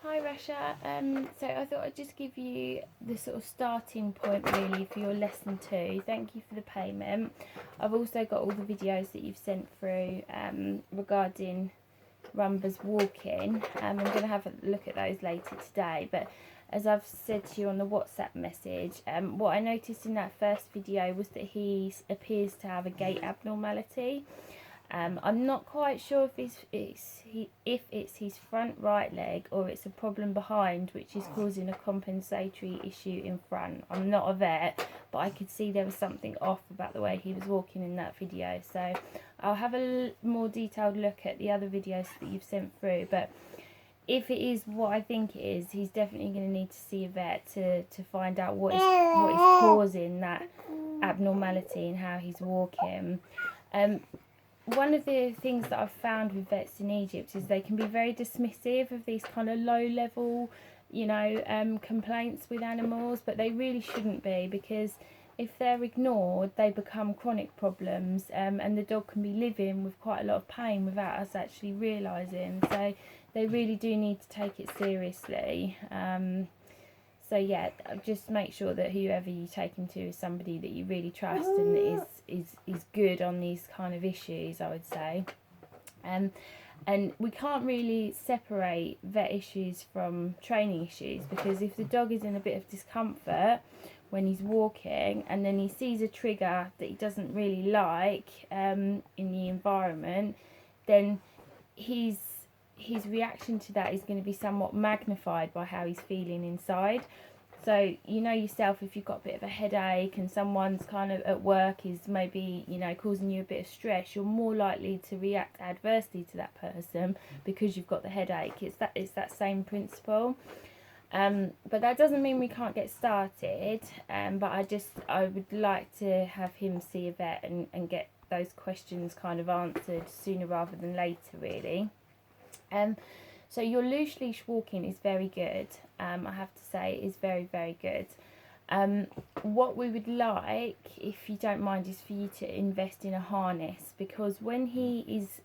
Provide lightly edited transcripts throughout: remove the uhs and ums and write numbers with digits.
Hi Rasha, so I thought I'd just give you the sort of starting point really for your lesson 2. Thank you for the payment. I've also got all the videos that you've sent through regarding Rhumba's walking. I'm going to have a look at those later today, but as I've said to you on the WhatsApp message, what I noticed in that first video was that he appears to have a gait abnormality. I'm not quite sure if it's his front right leg or it's a problem behind which is causing a compensatory issue in front. I'm not a vet, but I could see there was something off about the way he was walking in that video. So I'll have a more detailed look at the other videos that you've sent through. But if it is what I think it is, he's definitely going to need to see a vet to find out what is causing that abnormality and how he's walking. One of the things that I've found with vets in Egypt is they can be very dismissive of these kind of low level, complaints with animals, but they really shouldn't be, because if they're ignored, they become chronic problems, and the dog can be living with quite a lot of pain without us actually realising. So they really do need to take it seriously. So yeah, just make sure that whoever you take him to is somebody that you really trust and is good on these kind of issues, I would say. And we can't really separate vet issues from training issues, because if the dog is in a bit of discomfort when he's walking and then he sees a trigger that he doesn't really like in the environment, then his reaction to that is going to be somewhat magnified by how he's feeling inside. So you know yourself, if you've got a bit of a headache and someone's kind of at work is maybe, causing you a bit of stress, you're more likely to react adversely to that person because you've got the headache. It's that same principle. But that doesn't mean we can't get started. But I would like to have him see a vet and get those questions kind of answered sooner rather than later, really. So your loose leash walking is very good. I have to say, is very, very good. What we would like, if you don't mind, is for you to invest in a harness, because when he is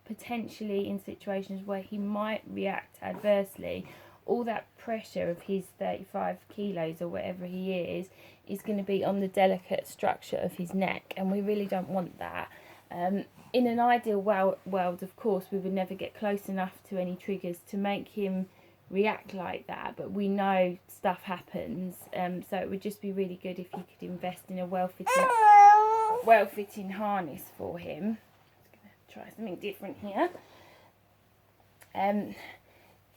potentially in situations where he might react adversely, all that pressure of his 35 kilos or whatever he is going to be on the delicate structure of his neck, and we really don't want that. In an ideal world, of course, we would never get close enough to any triggers to make him react like that, but we know stuff happens, so it would just be really good if you could invest in a well-fitting harness for him. I'm just going to try something different here.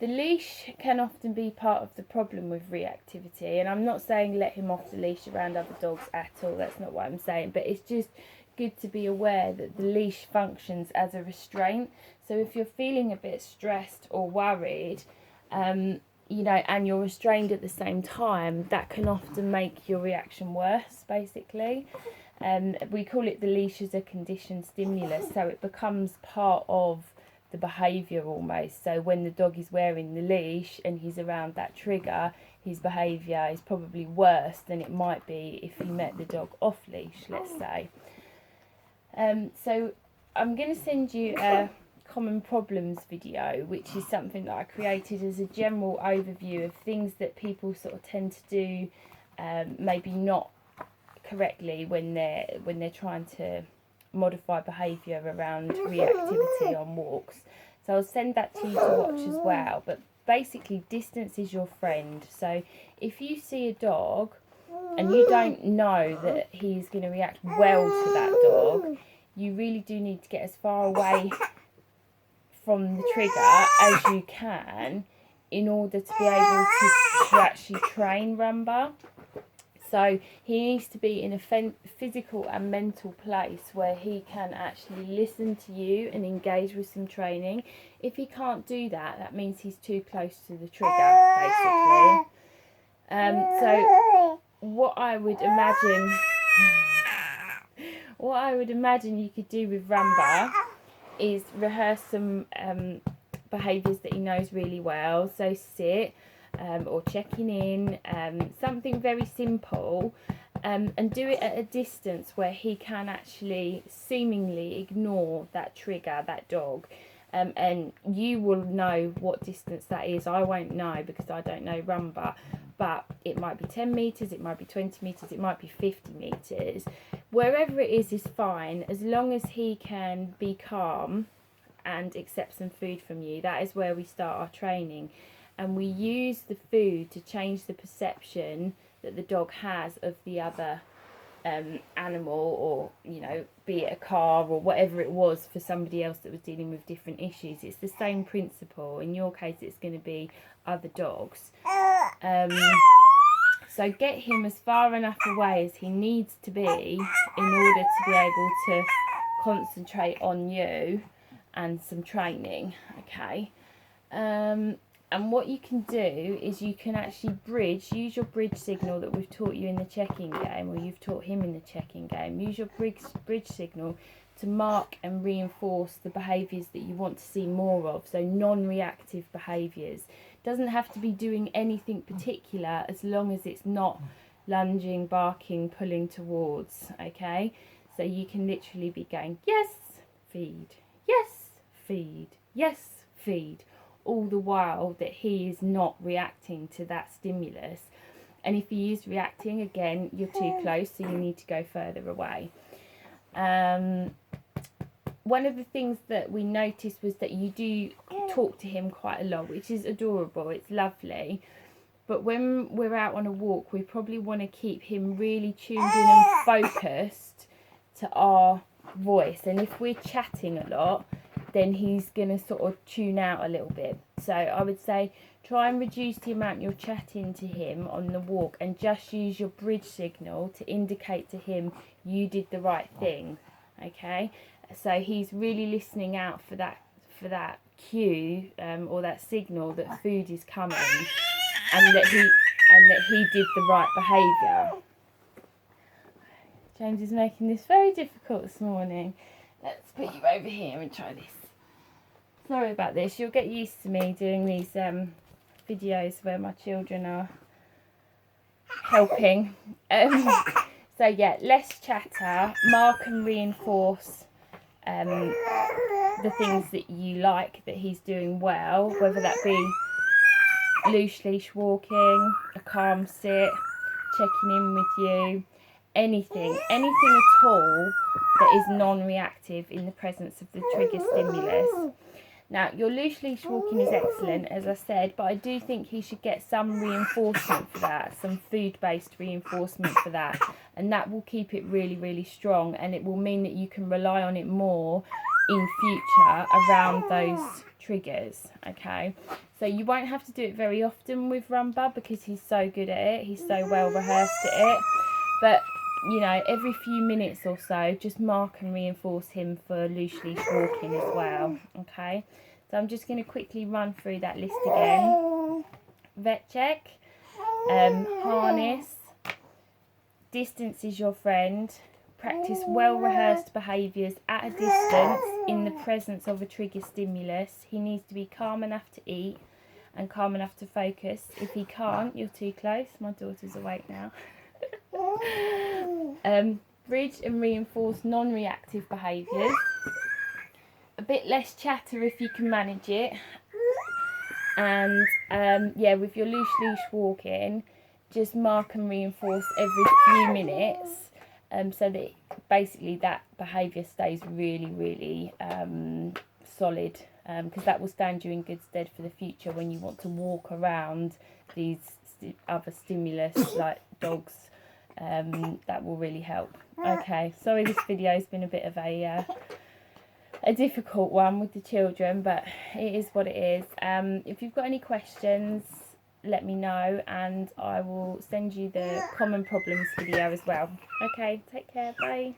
The leash can often be part of the problem with reactivity, and I'm not saying let him off the leash around other dogs at all, that's not what I'm saying, but it's just good to be aware that the leash functions as a restraint. So if you're feeling a bit stressed or worried, and you're restrained at the same time, that can often make your reaction worse, basically. We call it the leash as a conditioned stimulus, so it becomes part of the behaviour almost. So when the dog is wearing the leash and he's around that trigger, his behaviour is probably worse than it might be if you met the dog off leash, let's say. So I'm going to send you a common problems video, which is something that I created as a general overview of things that people sort of tend to do maybe not correctly when they're trying to modify behaviour around reactivity on walks. So I'll send that to you to watch as well. But basically, distance is your friend. So if you see a dog and you don't know that he's going to react well to that dog, you really do need to get as far away from the trigger as you can in order to be able to actually train Rhumba. So he needs to be in a physical and mental place where he can actually listen to you and engage with some training. If he can't do that, that means he's too close to the trigger, basically. So what I would imagine you could do with Rhumba is rehearse some behaviours that he knows really well. So sit, or checking in, something very simple, and do it at a distance where he can actually seemingly ignore that trigger, that dog. and you will know what distance that is. I won't know because I don't know Rhumba, but it might be 10 metres, it might be 20 metres, it might be 50 metres. Wherever it is fine, as long as he can be calm and accept some food from you. That is where we start our training, and we use the food to change the perception that the dog has of the other animal, or you know, be it a car or whatever it was for somebody else that was dealing with different issues. It's the same principle. In your case, it's going to be other dogs. So get him as far enough away as he needs to be in order to be able to concentrate on you and some training. Okay. And what you can do is you can actually use your bridge signal that we've taught you in the check-in game, or you've taught him in the check-in game. Use your bridge signal to mark and reinforce the behaviours that you want to see more of, so non-reactive behaviours. Doesn't have to be doing anything particular as long as it's not lunging, barking, pulling towards, okay? So you can literally be going, yes, feed, yes, feed, yes, feed, all the while that he is not reacting to that stimulus. And if he is reacting, again, you're too close, so you need to go further away. One of the things that we noticed was that you do talk to him quite a lot, which is adorable, it's lovely. But when we're out on a walk, we probably want to keep him really tuned in and focused to our voice. And if we're chatting a lot, then he's going to sort of tune out a little bit. So I would say try and reduce the amount you're chatting to him on the walk, and just use your bridge signal to indicate to him you did the right thing. Okay, so he's really listening out for that cue or that signal that food is coming, and that he did the right behaviour. James is making this very difficult this morning. Let's put you over here and try this. Sorry about this. You'll get used to me doing these videos where my children are helping. So yeah, less chatter, mark and reinforce the things that you like that he's doing well, whether that be loose leash walking, a calm sit, checking in with you, anything at all that is non-reactive in the presence of the trigger stimulus. Now, your loose leash walking is excellent, as I said, but I do think he should get some reinforcement for that, some food-based reinforcement for that, and that will keep it really, really strong, and it will mean that you can rely on it more in future around those triggers, okay? So you won't have to do it very often with Rhumba because he's so good at it, he's so well rehearsed at it, but you know, every few minutes or so, just mark and reinforce him for loose leash walking as well, okay? So I'm just going to quickly run through that list again. Vet check, harness, distance is your friend, practice well-rehearsed behaviours at a distance in the presence of a trigger stimulus. He needs to be calm enough to eat and calm enough to focus. If he can't, you're too close. My daughter's awake now. Bridge and reinforce non-reactive behaviours. A bit less chatter if you can manage it. And yeah, with your loose leash walking, just mark and reinforce every few minutes, so that basically that behaviour stays really, really solid, because that will stand you in good stead for the future when you want to walk around these other stimulus like dogs. That will really help. Okay, sorry this video has been a bit of a difficult one with the children, but it is what it is. If you've got any questions, let me know, and I will send you the common problems video as well. Okay, take care, bye.